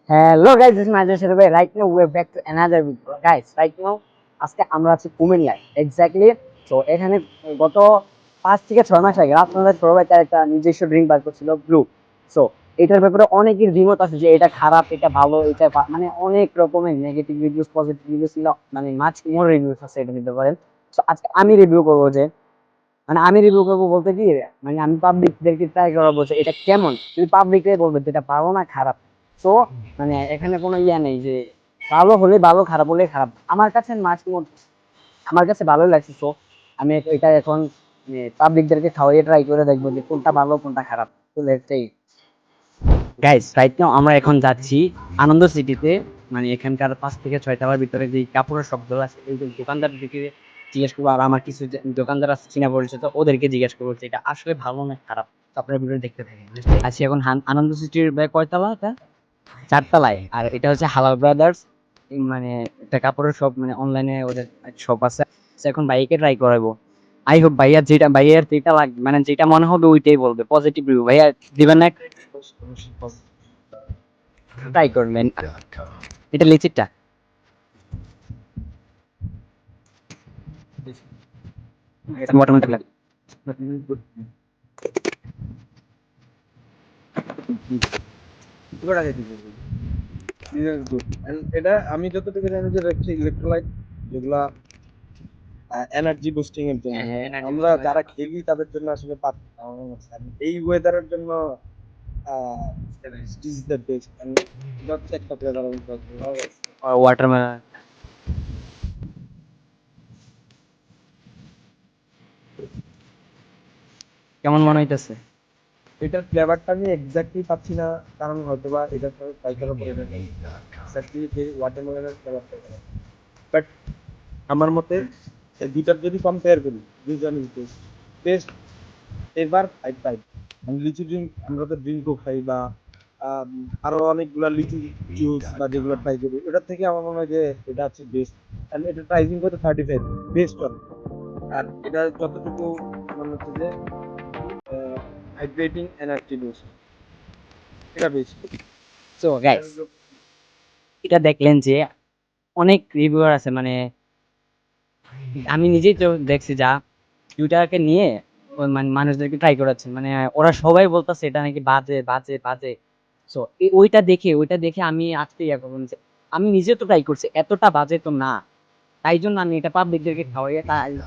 Hello guys, this is Major Sharabai. Right now we're back to another video. Guys, right now আজকে আমরা আছি কুমিল্লায় exactly. তো এখানে গত 5 থেকে 6 মাস আগে আপনাদের সবাই তার একটা নিজস্ব ড্রিঙ্ক বার করছিল ব্লু। সো এটার ব্যাপারে অনেকের দ্বিমত আছে যে এটা খারাপ, এটা ভালো, এটা মানে অনেক রকমের নেগেটিভ রিভিউস, পজিটিভ রিভিউস ছিল, মানে মাছ মোর রিভিউস আছে এটা দিতে পারেন। সো আজকে আমি রিভিউ করবো যে মানে আমি রিভিউ করবো বলতে কি, মানে আমি পাবলিকদেরকে ট্রাই করা বলছে এটা কেমন, তুমি পাবলিকরে বলবে যেটা ভালো না খারাপ। তো মানে এখানে কোনো ইয়া নেই যে ভালো হলে ভালো, খারাপ হলে খারাপ। আমার কাছে মাছ আমার কাছে ভালোই লাগছে। তো আমি এটা এখন পাবলিকদেরকে খাওয়াইয়ে ট্রাই করে দেখবো যে কোনটা ভালো কোনটা খারাপ। তো লেটস গাইস, রাইট নাও আমরা এখন যাচ্ছি আনন্দ সিটিতে। মানে এখানকার 5 থেকে 6 টাকার ভিতরে যে কাপড়ের শপগুলো আছে এই দোকানদারদেরকে জিজ্ঞেস করবো, আর আমার কিছু দোকানদার আছে চিনা পরিচিত, ওদেরকে জিজ্ঞেস করবো যে এটা আসলে ভালো না খারাপ। তো আপনারা ভিডিও দেখতে থাকেন। আছি এখন আনন্দ সিটির কয়তলা এটা, 4 তলায়। আর এটা হচ্ছে হালাল ব্রাদার্স, মানে একটা কাপড়ের শপ, মানে অনলাইনে ওদের শপ আছে। তো এখন ভাইকে ট্রাই করাবো। আই হোপ ভাইয়ার যেটা লাগবে, মানে যেটা মনে হবে ওইটাই বলবে, পজিটিভ রিভিউ। ভাইয়া দিবেন না? ট্রাই করবেন এটা লিচিটা। ওয়াটারমেলন লাগে। এটা আমি যতটুকু জানি যে হচ্ছে ইলেকট্রোলাইট, যেগুলা এনার্জি বুস্টিং এর জন্য। হ্যাঁ, আমরা যারা খেলি তাদের জন্য আসলে এই ওয়েদারের জন্য দিস ইজ দ্য বেস্ট। এটা হচ্ছে একটা ফ্লেভার। ওয়াটারমেলন কেমন মনে হইতেছে? এটার ফ্লেভারটা আমি এক্স্যাক্টলি পাচ্ছি না, কারণ হয়তো বা এটা ট্রাই করার পরে এক্স্যাক্টলি যে ওয়াটারমেলনের ফ্লেভারটা, বাট আমার মতে এই দুইটার যদি কম্পেয়ার করি, দুইজন ইজ বেস্ট এবার ফাইভ ফাইভ। আমি লিচু ড্রিঙ্ক, আমরা তো ড্রিঙ্কও খাই বা আরো অনেকগুলা লিচু জুস বা যেগুলো ট্রাই করি, ওটার থেকে আমার মনে হয় যে এটা হচ্ছে বেস্ট। অ্যান্ড এটা প্রাইসিং কত 35 বেস্ট ওয়ান। আর এটা যতটুকু মনে হচ্ছে যে হাইড্রেটিং এনার্জি বুস্ট, এটা বেস্ট। সো গাইস, এটা দেখলেন যে অনেক রিভিউয়ার আছে, মানে আমি নিজেই তো দেখছি যা টুইটারকে নিয়ে মানে মানুষদেরকে ট্রাই করাচ্ছে, মানে ওরা সবাই বলতেছে এটা নাকি বাজে বাজে বাজে। সো ওইটা দেখে আমি আজকে ইয়া করলাম যে আমি নিজে তো ট্রাই করছি, এতটা বাজে তো না। তাই জন্য আমি এটা পাবলিকদেরকে খাওয়াইয়ে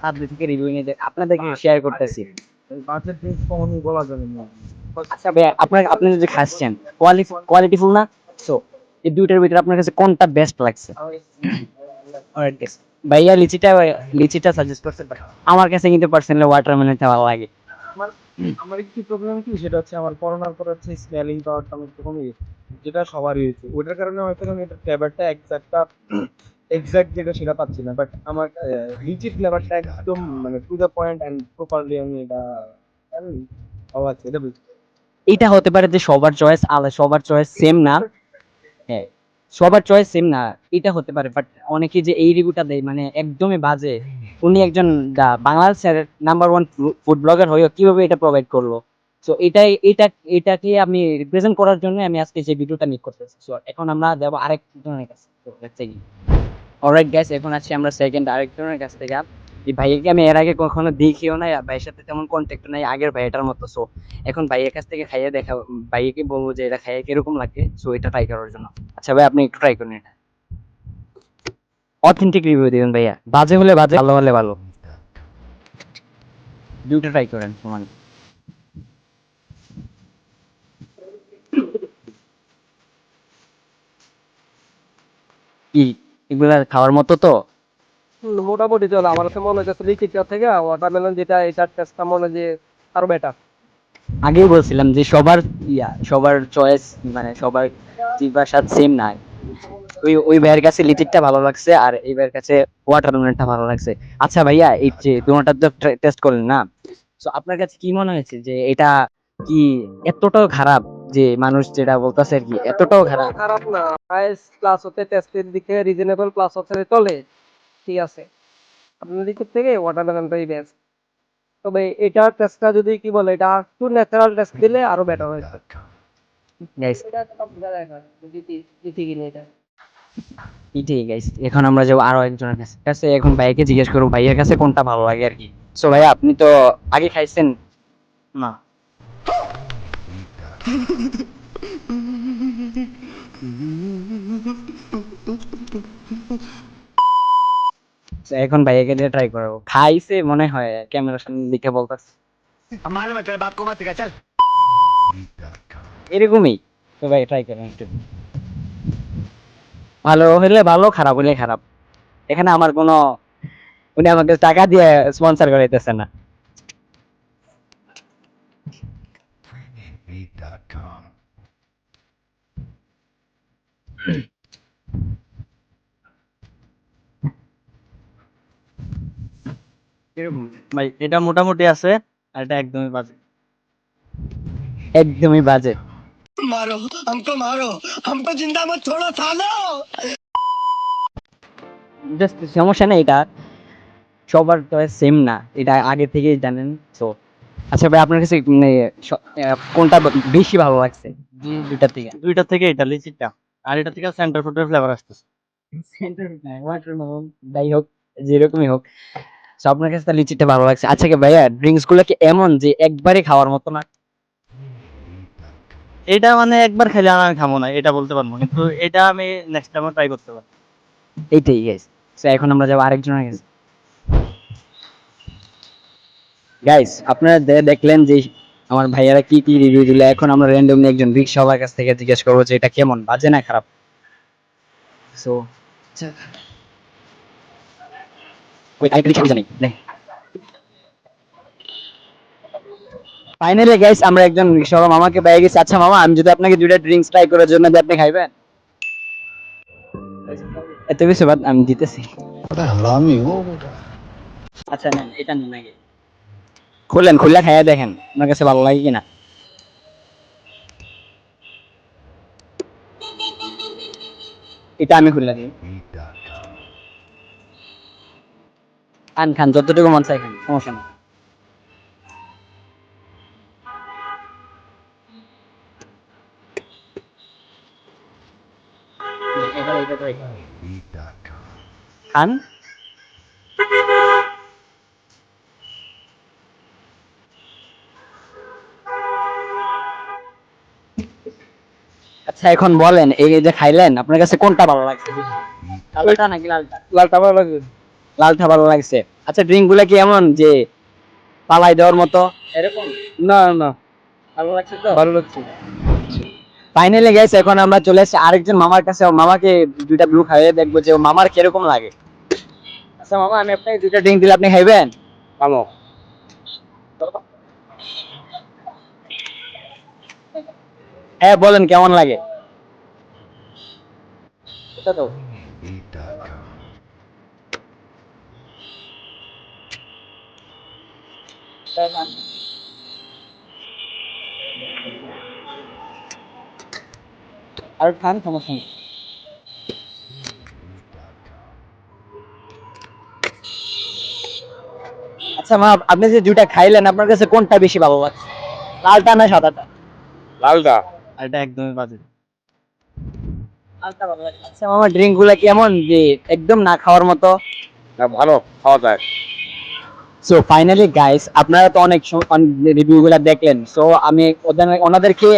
তাদের থেকে রিভিউ নিয়ে আপনাদেরকে শেয়ার করতেছি। বাচ্চার ড্রিঙ্কস কখনোই বলা যাবে না। আচ্ছা ভাইয়া, আপনি যদি খাচ্ছেন কোয়ালিটিফুল না? সো এই দুইটার ভিতরে আপনার কাছে কোনটা বেস্ট লাগছে? Alright guys, ভাইয়া লিচিটা সাজেস্ট করছে, but আমার কাছে কিন্তু পার্সোনালি ওয়াটারমেলনটা ভালো লাগে। আমার আমার একটু প্রবলেম কি, সেটা হচ্ছে আমার করোনার পর হচ্ছে স্মেলিং পাওয়ারটা আমার একটু কমে গেছে, যেটা সবারই হয়েছে। ওটার কারণে হয়তো আমি এটা ফ্লেভারটা এক্সাক্ট যেটা সেটা পাচ্ছি না, বাট আমার লিচি ফ্লেভারটা একদম মানে to the point and properly আমি এটা ও আচ্ছা, এটা বুঝছি। এটা হতে পারে যে সবার চয়েস আলাদা, সবার চয়েস সেম না। হ্যাঁ, সবার চয়েস সেম না, এটা হতে পারে। বাট অনেকে যে এই রিভিউটা দেয় মানে একদমই বাজে, উনি একজন বাংলাদেশের নাম্বার 1 ফুড ব্লগার হয়েও কিভাবে এটা প্রোভাইড করলো। সো এটাকে আমি রিপ্রেজেন্ট করার জন্য আমি আজকে যে ভিডিওটা মেক করতেছি। সো এখন আমরা যাবো আরেক জনের কাছে। তো লেটস সি। অলরাইট গাইস, এখন আছি আমরা সেকেন্ড আরেকজনের কাছ থেকে। এই ভাইয়াকে আমি এর আগে কখনো দেখিও নাই, আর ভাইয়ের সাথে তেমন কন্ট্যাক্ট নাই আগের ভাইয়াটার মতো। সো এখন ভাইয়ের কাছ থেকে খাইয়ে দেখা, ভাইয়াকে বলবো যে এটা খাইয়ে কিরকম লাগে। সো এটা ট্রাই করার জন্য। আচ্ছা ভাই, আপনি একটু ট্রাই করুন এটা। অথেন্টিক রিভিউ দিবেন ভাইয়া, বাজে হলে বাজে, ভালো হলে ভালো, দুটো ট্রাই করেন সমান। কি এগুলা খাওয়ার মতো তো? মোটামুটি চলো, আমার কাছে মনে হচ্ছে লিচিটা থেকে ওয়াটারমেলন যেটা, এটার টেস্টটা মনে হয় যে আরো বেটার। আগেই বলছিলাম যে সবার চয়েস, মানে সবার জিহ্বার স্বাদ সেম না। ওই ভাইয়ের কাছে লিচিটটা ভালো লাগছে, আর এই ভাইয়ের কাছে ওয়াটারমেলনটা ভালো লাগছে। আচ্ছা ভাইয়া, এই যে তোমারটা তো টেস্ট করলেন না, তো আপনার কাছে কি মনে হয়েছে যে এটা কি এতটাও খারাপ, যে মানুষ যেটা বলতেছে আর কি এতটাও খারাপ? খারাপ না, প্রাইস প্লাস হতে টেস্টের দিকে রিজনেবল, প্লাস হচ্ছে চলে, ঠিক আছে। আপনার দিকের থেকে ওয়াটারমেলনটাই বেস্ট। তবে এটার টেস্টটা যদি কি বলে, এটা একটু ন্যাচারাল টেস্ট দিলে আরো বেটার হয়েছে। গাইস গাইস এখন আমরা যাবো আরো একজনের কাছে এখন ভাইয়াকে জিজ্ঞেস করবো ভাইয়ের কাছে কোনটা ভালো লাগে আর কি। সো ভাইয়া আপনি তো আগে খাইছেন না? So, এখন ভাইয়াকে দিয়ে ট্রাই করবো, খাইছে মনে হয় ক্যামেরার সামনে দিকে বলতেছে এরকমই। তো ভাই ট্রাই করেন একটু, ভালো হলে ভালো, খারাপ হলে খারাপ। এখানে আমার কোনো, উনি আমাকে টাকা দিয়ে স্পন্সর করাইতেছে না। ভাই এটা মোটামুটি আছে, আর এটা একদমই বাজে। একদমই বাজে। मारो हमको जिंदा मत छोड़ो सालो। জাস্ট সমস্যা নেই, এটা সবার তো সেম না, এটা আগে থেকেই জানেন। তো আচ্ছা ভাই আপনার কাছে মানে কোনটা বেশি ভালো লাগছে দুইটার থেকে? দুইটা থেকে এটা লিচিটা, আর এটা থেকে সেন্টার ফ্রুটের ফ্লেভার আসতেছে। যাই হোক, যেরকমই হোক, তো আপনার কাছে তাহলে লিচিটা ভালো লাগছে। আচ্ছা কি ভাইয়া ড্রিঙ্কস গুলো কি এমন যে একবারে খাওয়ার মতো না? এটা মানে একবার খেলে আর আমি খাবো না এটা বলতে পারবো, কিন্তু এটা আমি নেক্সট টাইম ট্রাই করতে পারবো। এইটাই গাইস। তো এখন আমরা যাবো আরেকজনের কাছে। গাইস আপনারা দেখলেন যে আমার ভাইয়ারা কি কি রিভিউ দিল। এখন আমরা র্যান্ডমলি একজন রিক্সাওয়ালার কাছ থেকে জিজ্ঞেস করবো যে এটা কেমন, বাজে না খারাপ। সো ওই আরেকটা রিক্সা জানি ফাইনালি গাইস আমরা একজন রিক্সাওয়ালা মামাকে পেয়ে গেছি। আচ্ছা মামা, আমি যদি আপনাকে দুইটা ড্রিঙ্কস ট্রাই করার জন্য দিই, আপনি খাইবেন? এত কিছু বাদ আমি দিতেছি। আচ্ছা নেন, এটা নেন আগে, খুললেন, খুললে খাইয়া দেখেন আপনার কাছে ভালো লাগে কিনা। এটা আমি খুললে দিই, খান খান যতটুকু মন চাই খান, সমস্যা নেই। খান। আচ্ছা এখন বলেন, এই যে খাইলেন আপনার কাছে কোনটা ভালো লাগছে বেশি? লালটা নাকি লালটা? লালটা ভালো লাগছে। লালটা ভালো লাগছে। আচ্ছা ড্রিঙ্ক গুলা কি এমন যে পালাই দেওয়ার মতো এরকম? না না, ভালো লাগছে তো? ভালো লাগছে। ফাইনালি গাইস এখন আমরা চলে এসেছি আরেকজন মামার কাছে। মামাকে দুইটা ব্লু খাইয়ে দেখবো যে মামার কিরকম লাগে। আচ্ছা মামা, আমি আপনাকে দুইটা ড্রিঙ্ক দিলে আপনি খাইবেন? মামা হ্যাঁ বলেন কেমন লাগে। এটা তো আর খান, সমস্যা নেই। আচ্ছা মা, আপনি যে দুইটা খাইলেন আপনার কাছে কোনটা বেশি ভালো লাগছে, লালটা না সাদাটা? লালটা। আর এটা একদমই বাজে। লালটা ভালো লাগে। আচ্ছা মামা ড্রিঙ্ক গুলা কেমন যে একদম না খাওয়ার মতো? না ভালো, খাওয়া যায়। সো ফাইনালি গাইস আপনারা তো অনেক রিভিউ গুলা দেখলেন। সো আমি ওনাদেরকে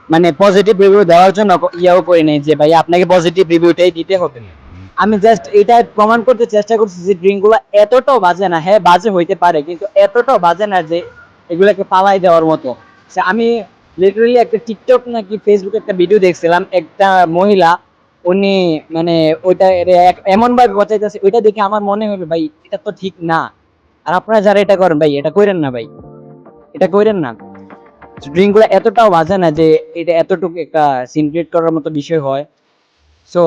মানে পজিটিভ রিভিউ দেওয়ার জন্য ইয়াও করি নাই যে ভাই আপনাকে পজিটিভ রিভিউটাই দিতে হবে। আমি জাস্ট এটা প্রমাণ করতে চেষ্টা করছি যে ড্রিঙ্ক গুলা এতটাও বাজে না। হ্যাঁ বাজে হইতে পারে, কিন্তু এতটাও বাজে না যে এগুলাকে পালাই দেওয়ার মতো। আমি লিটারালি একটা টিকটক নাকি ফেসবুকে একটা ভিডিও দেখছিলাম, একটা মহিলা উনি মানে ওইটা এমন ভাবে বচাইতেছে, ওইটা দেখে আমার মনে হলো ভাই এটা তো ঠিক না। আর আপনারা যারা এটা করেন ভাই এটা কইরেন না ভাই, এটা কইরেন না। ড্রিঙ্ক গুলো এতটাও বাজে না যে এটা এতটুকু একটা সিন ক্রিয়েট করার মতো বিষয় হয়। সো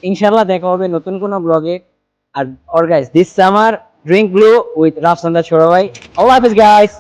ইনশাল্লাহ দেখা হবে নতুন কোনো ব্লগে। আর guys this summer drink blue with রাফসান্দা ছোড়া ভাই। আল্লাহ হাফেজ গাইস।